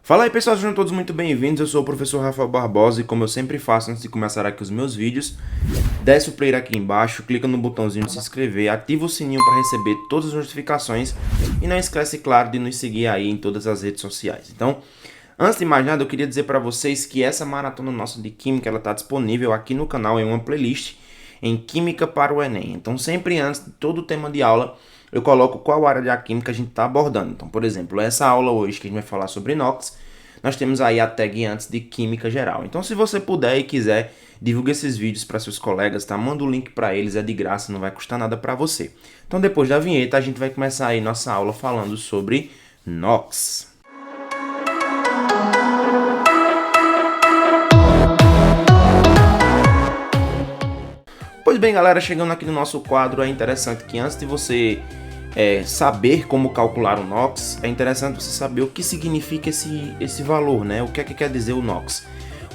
Fala aí pessoal, sejam todos muito bem-vindos, eu sou o professor Rafael Barbosa e como eu sempre faço antes de começar aqui os meus vídeos, desce o player aqui embaixo, clica no botãozinho de se inscrever, ativa o sininho para receber todas as notificações e não esquece, claro, de nos seguir aí em todas as redes sociais. Então, antes de mais nada, eu queria dizer para vocês que essa maratona nossa de Química, ela está disponível aqui no canal em uma playlist em Química para o Enem. Então, sempre antes de todo o tema de aula, eu coloco qual área da química a gente está abordando. Então, por exemplo, essa aula hoje que a gente vai falar sobre inox, nós temos aí a tag antes de Química Geral. Então, se você puder e quiser, divulgue esses vídeos para seus colegas, tá? Manda o link para eles, é de graça, não vai custar nada para você. Então, depois da vinheta, a gente vai começar aí nossa aula falando sobre NOx. Pois bem, galera, chegando aqui no nosso quadro, é interessante que antes de você saber como calcular o NOx, é interessante você saber o que significa esse valor, né? O que é que quer dizer o NOx?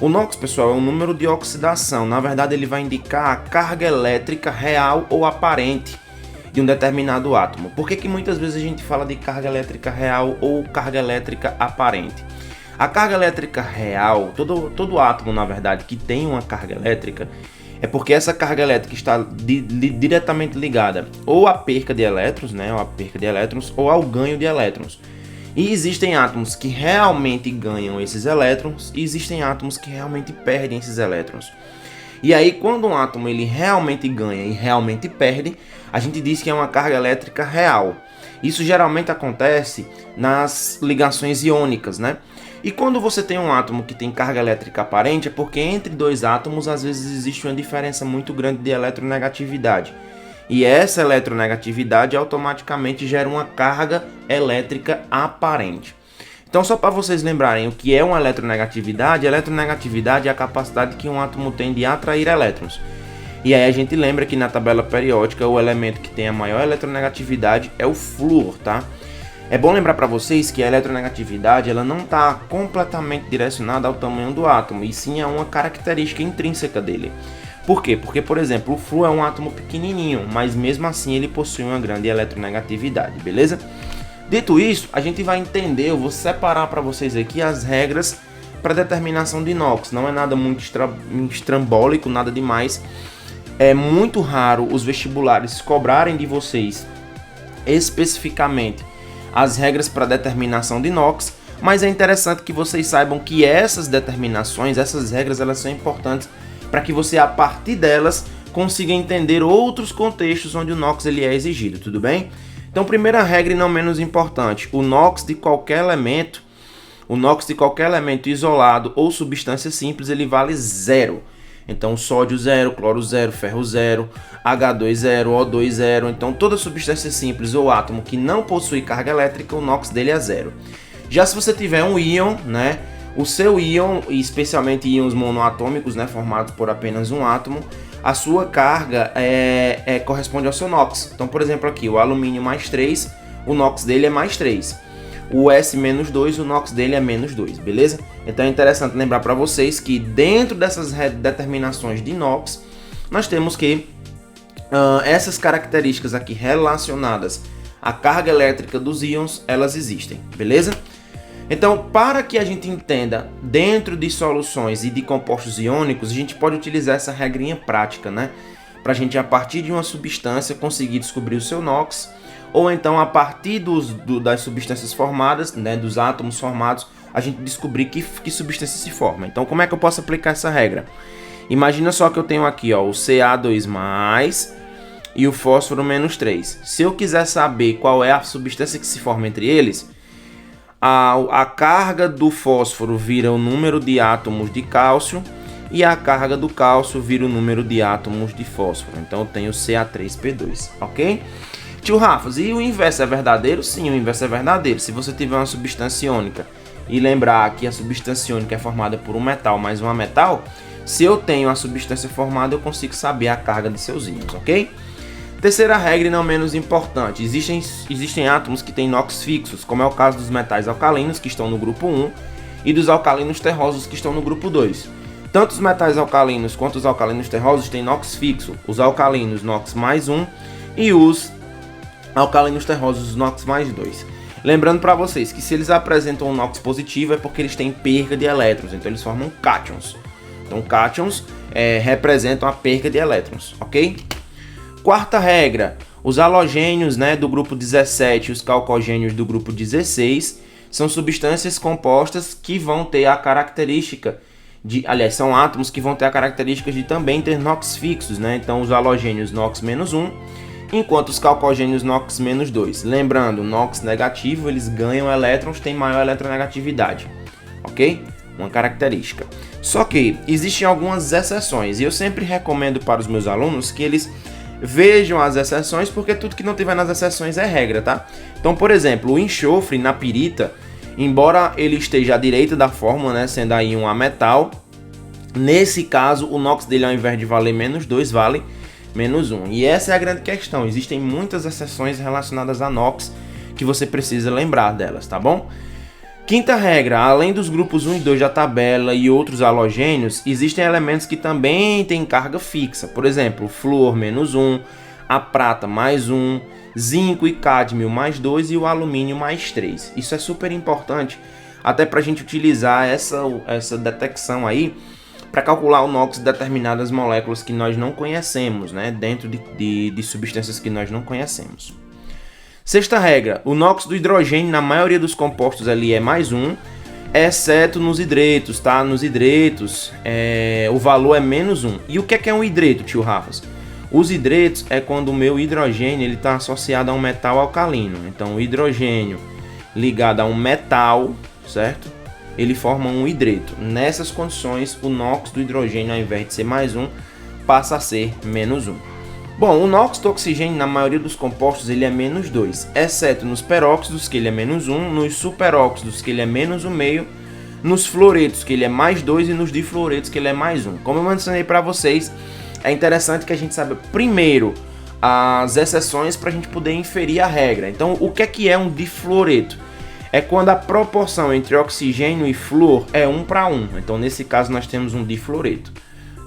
O NOx, pessoal, é um número de oxidação. Na verdade, ele vai indicar a carga elétrica real ou aparente de um determinado átomo. Por que muitas vezes a gente fala de carga elétrica real ou carga elétrica aparente? A carga elétrica real, todo átomo, na verdade, que tem uma carga elétrica, é porque essa carga elétrica está diretamente ligada ou à perca de elétrons, né, ou ao ganho de elétrons. E existem átomos que realmente ganham esses elétrons e existem átomos que realmente perdem esses elétrons. E aí, quando um átomo ele realmente ganha e realmente perde, a gente diz que é uma carga elétrica real. Isso geralmente acontece nas ligações iônicas, né? E quando você tem um átomo que tem carga elétrica aparente, é porque entre dois átomos às vezes existe uma diferença muito grande de eletronegatividade. E essa eletronegatividade automaticamente gera uma carga elétrica aparente. Então, só para vocês lembrarem o que é uma eletronegatividade, a eletronegatividade é a capacidade que um átomo tem de atrair elétrons. E aí a gente lembra que na tabela periódica o elemento que tem a maior eletronegatividade é o flúor, tá? É bom lembrar para vocês que a eletronegatividade ela não está completamente direcionada ao tamanho do átomo, e sim a uma característica intrínseca dele. Por quê? Porque, por exemplo, o flúor é um átomo pequenininho, mas mesmo assim ele possui uma grande eletronegatividade, beleza? Dito isso, a gente vai entender, eu vou separar para vocês aqui as regras para determinação de NOx. Não é nada muito estrambólico, nada demais. É muito raro os vestibulares cobrarem de vocês especificamente as regras para determinação de NOx, mas é interessante que vocês saibam que essas determinações, essas regras, elas são importantes para que você, a partir delas, consiga entender outros contextos onde o NOx ele é exigido, tudo bem? Então, primeira regra e não menos importante, o NOx de qualquer elemento isolado ou substância simples, ele vale zero. Então, sódio 0, cloro 0, ferro 0, H2 0, O2 0. Então, toda substância simples ou átomo que não possui carga elétrica, o NOx dele é zero. Já se você tiver um íon, né, o seu íon, especialmente íons monoatômicos, né, formados por apenas um átomo, a sua carga corresponde ao seu NOx. Então, por exemplo, aqui, o alumínio mais 3, o NOx dele é mais 3. O S-2, o NOx dele é menos 2, beleza? Então é interessante lembrar para vocês que dentro dessas determinações de NOx, nós temos que essas características aqui relacionadas à carga elétrica dos íons, elas existem, beleza? Então, para que a gente entenda dentro de soluções e de compostos iônicos, a gente pode utilizar essa regrinha prática, né? Para a gente, a partir de uma substância, conseguir descobrir o seu NOx, ou então a partir das substâncias formadas, né, dos átomos formados, a gente descobrir que substância se forma. Então, como é que eu posso aplicar essa regra? Imagina só que eu tenho aqui, ó, o Ca2+, e o fósforo -3. Se eu quiser saber qual é a substância que se forma entre eles, a carga do fósforo vira o número de átomos de cálcio e a carga do cálcio vira o número de átomos de fósforo. Então eu tenho Ca3P2, ok? Tio Rafas, e o inverso é verdadeiro? Sim, o inverso é verdadeiro. Se você tiver uma substância iônica e lembrar que a substância iônica é formada por um metal mais um ametal, se eu tenho a substância formada, eu consigo saber a carga de seus íons, ok? Terceira regra e não menos importante, existem átomos que têm NOx fixos, como é o caso dos metais alcalinos, que estão no grupo 1, e dos alcalinos terrosos, que estão no grupo 2. Tanto os metais alcalinos quanto os alcalinos terrosos têm NOx fixo, os alcalinos NOx mais 1 e os alcalinos terrosos NOx mais 2. Lembrando para vocês que se eles apresentam um NOx positivo é porque eles têm perda de elétrons, então eles formam cátions. Então cátions representam a perda de elétrons, ok? Quarta regra, os halogênios, né, do grupo 17 e os calcogênios do grupo 16 são substâncias compostas que vão ter a característica aliás, são átomos que vão ter a característica de também ter NOx fixos, né? Então os halogênios NOx-1, enquanto os calcogênios NOx-2. Lembrando, NOx negativo, eles ganham elétrons, têm maior eletronegatividade, ok? Uma característica. Só que existem algumas exceções, e eu sempre recomendo para os meus alunos que eles vejam as exceções, porque tudo que não tiver nas exceções é regra, tá? Então, por exemplo, o enxofre na pirita, embora ele esteja à direita da fórmula, né, sendo aí um ametal, nesse caso o NOx dele, ao invés de valer -2, vale -1. E essa é a grande questão. Existem muitas exceções relacionadas a NOx que você precisa lembrar delas, tá bom? Quinta regra, além dos grupos 1 e 2 da tabela e outros halogênios, existem elementos que também têm carga fixa. Por exemplo, o flúor -1, a prata +1, zinco e cádmio +2 e o alumínio +3. Isso é super importante, até para a gente utilizar essa detecção aí para calcular o NOx de determinadas moléculas que nós não conhecemos, né? Dentro de substâncias que nós não conhecemos. Sexta regra, o NOx do hidrogênio na maioria dos compostos ali é +1, exceto nos hidretos, tá? Nos hidretos o valor é -1. E o que é um hidreto, tio Rafas? Os hidretos é quando o meu hidrogênio está associado a um metal alcalino. Então o hidrogênio ligado a um metal, certo? Ele forma um hidreto. Nessas condições, o NOx do hidrogênio, ao invés de ser +1, passa a ser -1. Bom, o NOx do oxigênio, na maioria dos compostos, ele é -2, exceto nos peróxidos, que ele é -1, nos superóxidos, que ele é -1,5, nos fluoretos, que ele é +2, e nos difluoretos, que ele é +1. Como eu mencionei para vocês, é interessante que a gente saiba primeiro as exceções para a gente poder inferir a regra. Então, o que é um difluoreto? É quando a proporção entre oxigênio e flúor é 1:1. Então, nesse caso, nós temos um difluoreto.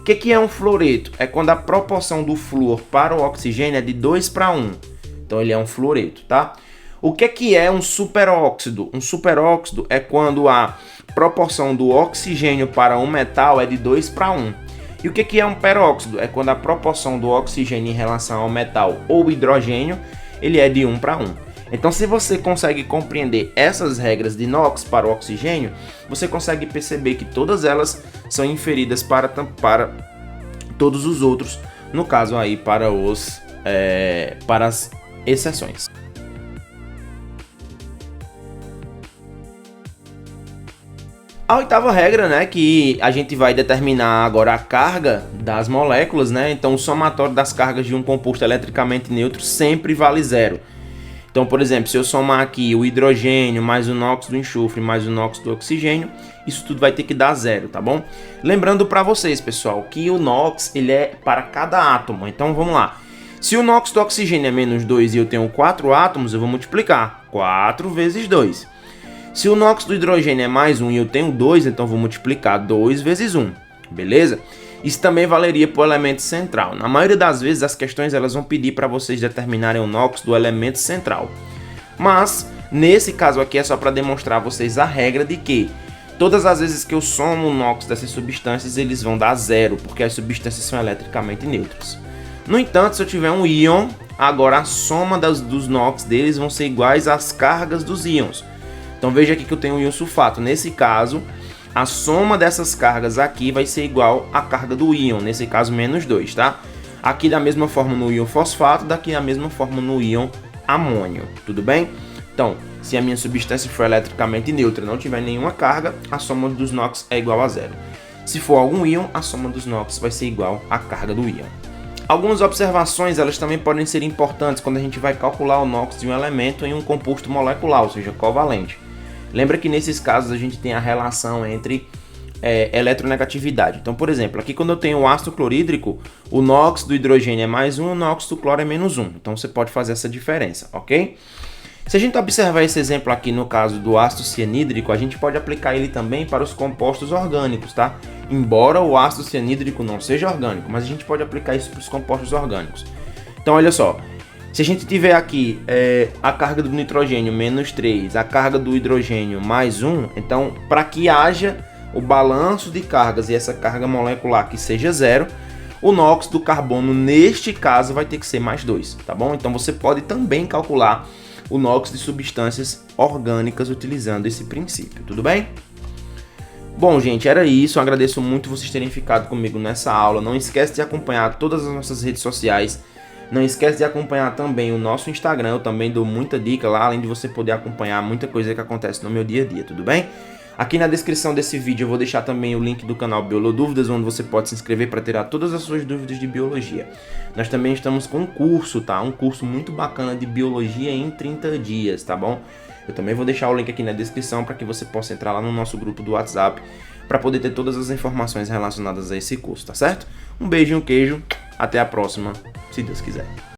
O que é um fluoreto? É quando a proporção do flúor para o oxigênio é de 2:1. Então, ele é um fluoreto, tá? O que é um superóxido? Um superóxido é quando a proporção do oxigênio para um metal é de 2:1. E o que é um peróxido? É quando a proporção do oxigênio em relação ao metal ou hidrogênio ele é de 1:1. Então, se você consegue compreender essas regras de NOx para o oxigênio, você consegue perceber que todas elas são inferidas para todos os outros, no caso aí para as exceções. A oitava regra, né, que a gente vai determinar agora a carga das moléculas, né? Então, o somatório das cargas de um composto eletricamente neutro sempre vale 0. Então, por exemplo, se eu somar aqui o hidrogênio mais o NOx do enxofre mais o NOx do oxigênio, isso tudo vai ter que dar 0, tá bom? Lembrando para vocês, pessoal, que o NOx ele é para cada átomo. Então, vamos lá. Se o NOx do oxigênio é -2 e eu tenho 4 átomos, eu vou multiplicar 4 vezes 2. Se o NOx do hidrogênio é +1 e eu tenho 2, então vou multiplicar 2 vezes 1, beleza? Isso também valeria para o elemento central. Na maioria das vezes as questões elas vão pedir para vocês determinarem o NOx do elemento central. Mas nesse caso aqui é só para demonstrar a vocês a regra de que todas as vezes que eu somo o NOx dessas substâncias eles vão dar 0, porque as substâncias são eletricamente neutras. No entanto, se eu tiver um íon, agora a soma dos NOx deles vão ser iguais às cargas dos íons. Então veja aqui que eu tenho um íon sulfato. Nesse caso, a soma dessas cargas aqui vai ser igual à carga do íon, nesse caso -2, tá? Aqui da mesma forma no íon fosfato, daqui da mesma forma no íon amônio, tudo bem? Então, se a minha substância for eletricamente neutra e não tiver nenhuma carga, a soma dos NOx é igual a 0. Se for algum íon, a soma dos NOx vai ser igual à carga do íon. Algumas observações elas também podem ser importantes quando a gente vai calcular o NOx de um elemento em um composto molecular, ou seja, covalente. Lembra que nesses casos a gente tem a relação entre eletronegatividade. Então, por exemplo, aqui quando eu tenho o ácido clorídrico, o NOx do hidrogênio é +1, o NOx do cloro é -1. Então você pode fazer essa diferença, ok? Se a gente observar esse exemplo aqui no caso do ácido cianídrico, a gente pode aplicar ele também para os compostos orgânicos, tá? Embora o ácido cianídrico não seja orgânico, mas a gente pode aplicar isso para os compostos orgânicos. Então, olha só. Se a gente tiver aqui a carga do nitrogênio menos 3, a carga do hidrogênio mais 1, então para que haja o balanço de cargas e essa carga molecular que seja 0, o NOx do carbono neste caso vai ter que ser mais 2, tá bom? Então você pode também calcular o NOx de substâncias orgânicas utilizando esse princípio, tudo bem? Bom, gente, era isso. Eu agradeço muito vocês terem ficado comigo nessa aula. Não esquece de acompanhar todas as nossas redes sociais. Não esquece de acompanhar também o nosso Instagram. Eu também dou muita dica lá, além de você poder acompanhar muita coisa que acontece no meu dia a dia, tudo bem? Aqui na descrição desse vídeo eu vou deixar também o link do canal Biolodúvidas, onde você pode se inscrever para tirar todas as suas dúvidas de biologia. Nós também estamos com um curso, tá? Um curso muito bacana de biologia em 30 dias, tá bom? Eu também vou deixar o link aqui na descrição para que você possa entrar lá no nosso grupo do WhatsApp para poder ter todas as informações relacionadas a esse curso, tá certo? Um beijo e um queijo, até a próxima, se Deus quiser.